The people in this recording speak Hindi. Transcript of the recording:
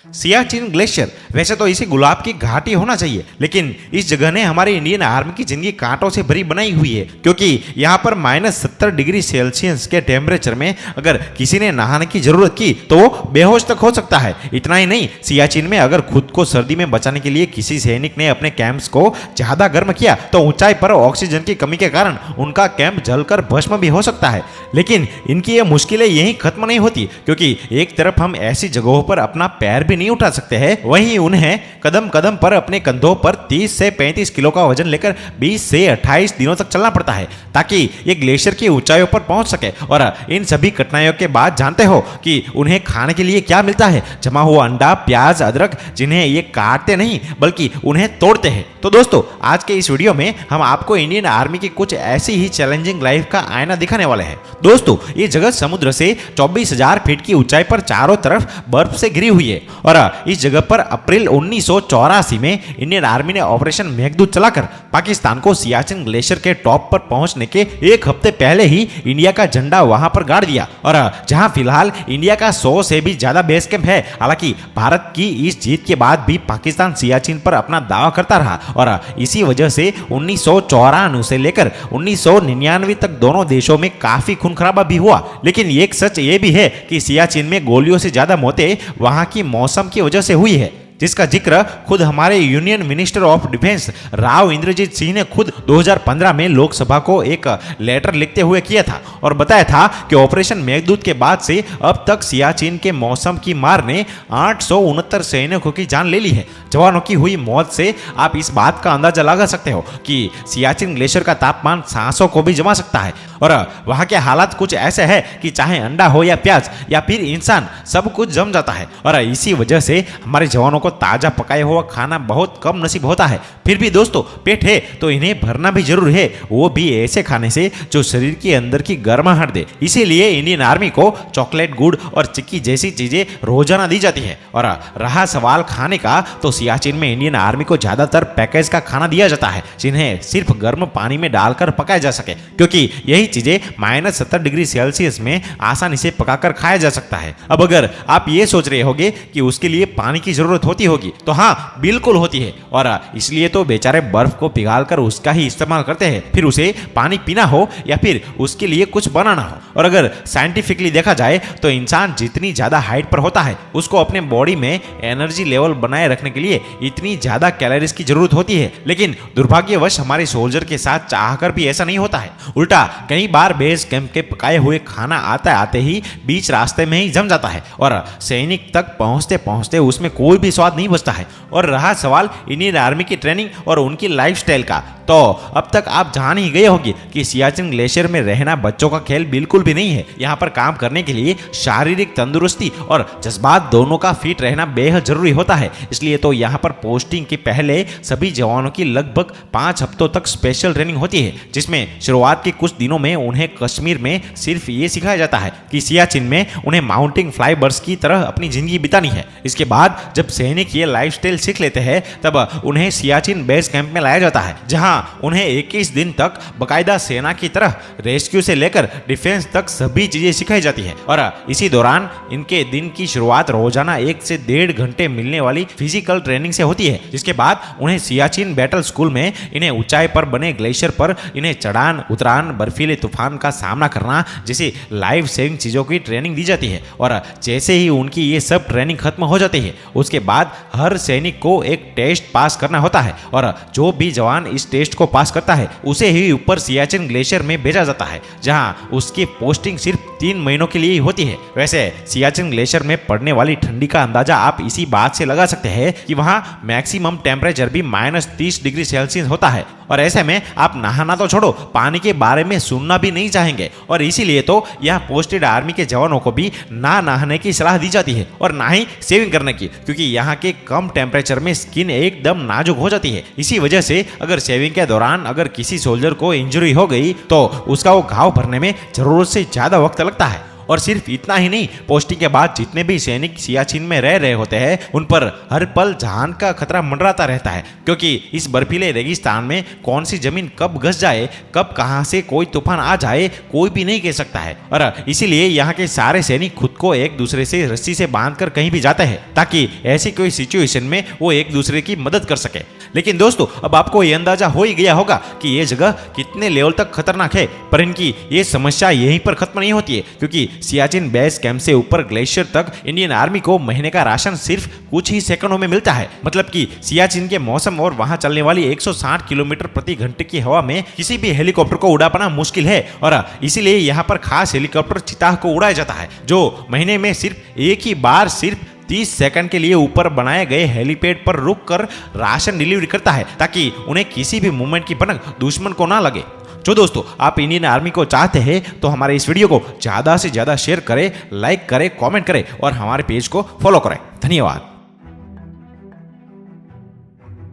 सियाचिन ग्लेशियर वैसे तो इसे गुलाब की घाटी होना चाहिए, लेकिन इस जगह ने हमारे इंडियन आर्मी की जिंदगी कांटों से भरी बनाई हुई है, क्योंकि यहाँ पर -70 डिग्री सेल्सियस के टेम्परेचर में अगर किसी ने नहाने की जरूरत की तो वो बेहोश तक हो सकता है। इतना ही नहीं, सियाचिन में अगर खुद को सर्दी में बचाने के लिए किसी सैनिक ने अपने कैंप्स को ज्यादा गर्म किया तो ऊंचाई पर ऑक्सीजन की कमी के कारण उनका कैंप जलकर भस्म भी हो सकता है। लेकिन इनकी ये मुश्किलें यहीं खत्म नहीं होती, क्योंकि एक तरफ हम ऐसी जगहों पर अपना पैर भी नहीं उठा सकते हैं, वहीं उन्हें कदम कदम पर अपने कंधों पर 30 से 35 किलो का वजन लेकर 20 से 28 दिनों तक चलना पड़ता है ताकि ये ग्लेशियर की ऊंचाइयों पर पहुंच सके। और इन सभी कठिनाइयों के बाद जानते हो कि उन्हें खाने के लिए क्या मिलता है? जमा हुआ अंडा, प्याज, अदरक, जिन्हें ये काटते नहीं बल्कि उन्हें तोड़ते हैं। तो दोस्तों, आज के इस वीडियो में हम आपको इंडियन आर्मी की कुछ ऐसी ही चैलेंजिंग लाइफ का आईना दिखाने वाले हैं। दोस्तों, ये जगह समुद्र से 24,000 फीट की ऊंचाई पर चारों तरफ बर्फ से घिरी हुई है और इस जगह पर अप्रैल 1984 में इंडियन आर्मी ने ऑपरेशन मेघदूत चलाकर पाकिस्तान को सियाचिन ग्लेशियर के टॉप पर पहुंचने के एक हफ्ते पहले ही इंडिया का झंडा वहां पर गाड़ दिया, और जहां फिलहाल इंडिया का 100 से भी ज्यादा बेस कैंप है। हालांकि भारत की इस जीत के बाद भी पाकिस्तान सियाचिन पर अपना दावा करता रहा और इसी वजह से 1994 से लेकर 1999 तक दोनों देशों में काफी खून खराबा भी हुआ। लेकिन एक सच ये भी है कि सियाचिन में गोलियों से ज्यादा मौतें वहां की मौसम की वजह से हुई है, जिसका जिक्र खुद हमारे union minister of defence Rao Inderjit Singh ने खुद 2015 में लोकसभा को एक लेटर लिखते हुए किया था और बताया था कि ऑपरेशन मेघदूत के बाद से अब तक सियाचिन के मौसम की मार ने 869 सैनिकों की जान ले ली है। जवानों की हुई मौत से आप इस बात का अंदाजा लगा सकते हो कि सियाचिन ग्लेशियर का तापमान सांसों को भी जमा सकता है और वहां के हालात कुछ ऐसे हैं कि चाहे अंडा हो या प्याज या फिर इंसान, सब कुछ जम जाता है। और इसी वजह से हमारे जवानों को ताजा पकाया हुआ खाना बहुत कम नसीब होता है। फिर भी दोस्तों, पेट है तो इन्हें भरना भी जरूर है, वो भी ऐसे खाने से जो शरीर के अंदर की गर्माहट दे। इसीलिए इंडियन आर्मी को चॉकलेट, गुड़ और चिक्की जैसी चीजें रोजाना दी जाती है। और रहा सवाल खाने का, तो सियाचिन में इंडियन आर्मी को ज्यादातर पैकेज का खाना दिया जाता है, जिन्हें सिर्फ गर्म पानी में डालकर पकाया जा सके, क्योंकि यही चीजें -70 डिग्री सेल्सियस में आसानी से पकाकर खाया जा सकता है। अब अगर आप ये सोच रहे होंगे कि उसके लिए पानी की जरूरत होती होगी, तो हाँ, बिल्कुल होती है, और इसलिए तो बेचारे बर्फ को पिघालकर उसका ही इस्तेमाल करते हैं, फिर उसे पानी पीना हो या फिर उसके लिए कुछ बनाना हो। और अगर साइंटिफिकली देखा जाए तो इंसान जितनी ज्यादा हाइट पर होता है, उसको अपने बॉडी में एनर्जी लेवल बनाए रखने के लिए इतनी ज्यादा कैलोरीज की जरूरत होती है। लेकिन दुर्भाग्यवश हमारे सोल्जर के साथ चाहकर भी ऐसा नहीं होता है। उल्टा कई बार बेस कैंप के पकाए हुए खाना आते ही बीच रास्ते में ही जम जाता है और सैनिक तक पहुंचते पहुंचते उसमें कोई भी स्वाद नहीं बचता है। और रहा सवाल इंडियन आर्मी की ट्रेनिंग और उनकी लाइफस्टाइल का, तो अब तक आप जान ही गए होंगे कि सियाचिन ग्लेशियर में रहना बच्चों का खेल बिल्कुल भी नहीं है। यहाँ पर काम करने के लिए शारीरिक तंदुरुस्ती और जज्बात दोनों का फिट रहना बेहद जरूरी होता है। इसलिए तो यहाँ पर पोस्टिंग के पहले सभी जवानों की लगभग 5 हफ्तों तक स्पेशल ट्रेनिंग होती है, जिसमें शुरुआत के कुछ दिनों में उन्हें कश्मीर में सिर्फ ये सिखाया जाता है कि सियाचिन में उन्हें माउंटेन फ्लाइबर्स की तरह अपनी जिंदगी बितानी है। इसके बाद जब सैनिक ये लाइफस्टाइल सीख लेते हैं, तब उन्हें सियाचिन बेस कैंप में लाया जाता है, जहां उन्हें 21 दिन तक बकायदा सेना की तरह रेस्क्यू से लेकर डिफेंस तक सभी चीजें सिखाई जाती है। और इसी दौरान इनके दिन की शुरुआत रोजाना 1 से 1.5 घंटे मिलने वाली फिजिकल ट्रेनिंग से होती है, जिसके बाद उन्हें सियाचिन बैटल स्कूल में इन्हें ऊंचाई पर बने ग्लेशियर पर इन्हें चढ़ान उतरान, बर्फीले तूफान का सामना करना जैसी लाइफ सेविंग चीजों की ट्रेनिंग दी जाती है। और जैसे ही उनकी ये सब ट्रेनिंग खत्म हो जाती है, उसके बाद हर सैनिक को एक टेस्ट पास करना होता है और जो भी जवान इस टेस्ट को पास करता है उसे ही ऊपर सियाचिन ग्लेशियर में भेजा जाता है, जहां उसकी पोस्टिंग सिर्फ 3 महीनों के लिए ही होती है। वैसे सियाचिन ग्लेशियर में पड़ने वाली ठंडी का अंदाजा आप इसी बात से लगा सकते हैं कि वहां मैक्सिमम टेम्परेचर भी -30 डिग्री सेल्सियस होता है, और ऐसे में आप नहाना तो छोड़ो, पानी के बारे में सुनना भी नहीं चाहेंगे। और इसीलिए तो यहाँ पोस्टेड आर्मी के जवानों को भी ना नहाने की सलाह दी जाती है और ना ही सेविंग करने की, क्योंकि यहाँ के कम टेम्परेचर में स्किन एकदम नाजुक हो जाती है। इसी वजह से अगर सेविंग के दौरान अगर किसी सोल्जर को इंजरी हो गई तो उसका वो घाव भरने में जरूरत से ज्यादा वक्त लगता है। और सिर्फ इतना ही नहीं, पोस्टिंग के बाद जितने भी सैनिक सियाचिन में रह रहे होते हैं उन पर हर पल जान का खतरा मंडराता रहता है, क्योंकि इस बर्फीले रेगिस्तान में कौन सी जमीन कब घस जाए, कब कहां से कोई तूफान आ जाए, कोई भी नहीं कह सकता है। और इसीलिए यहाँ के सारे सैनिक खुद को एक दूसरे से रस्सी से बांधकर कहीं भी जाते हैं ताकि ऐसी कोई सिचुएशन में वो एक दूसरे की मदद कर सके। लेकिन दोस्तों, अब आपको ये अंदाजा हो ही गया होगा कि ये जगह कितने लेवल तक खतरनाक है, पर इनकी ये समस्या यहीं पर खत्म नहीं होती है, क्योंकि सियाचिन बेस कैंप से ऊपर ग्लेशियर तक इंडियन आर्मी को महीने का राशन सिर्फ कुछ ही सेकंडों में मिलता है। मतलब कि सियाचिन के मौसम और वहां चलने वाली 160 किलोमीटर प्रति घंटे की हवा में किसी भी हेलीकॉप्टर को उड़ा पाना मुश्किल है, और इसीलिए यहाँ पर खास हेलीकॉप्टर चिताह को उड़ाया जाता है, जो महीने में सिर्फ एक ही बार सिर्फ 30 सेकंड के लिए ऊपर बनाए गए हेलीपैड पर रुककर राशन डिलीवरी करता है, ताकि उन्हें किसी भी मूवमेंट की भनक दुश्मन को ना लगे। जो दोस्तों, आप इंडियन आर्मी को चाहते हैं तो हमारे इस वीडियो को ज्यादा से ज्यादा शेयर करें, लाइक करें, कमेंट करें और हमारे पेज को फॉलो करें। धन्यवाद।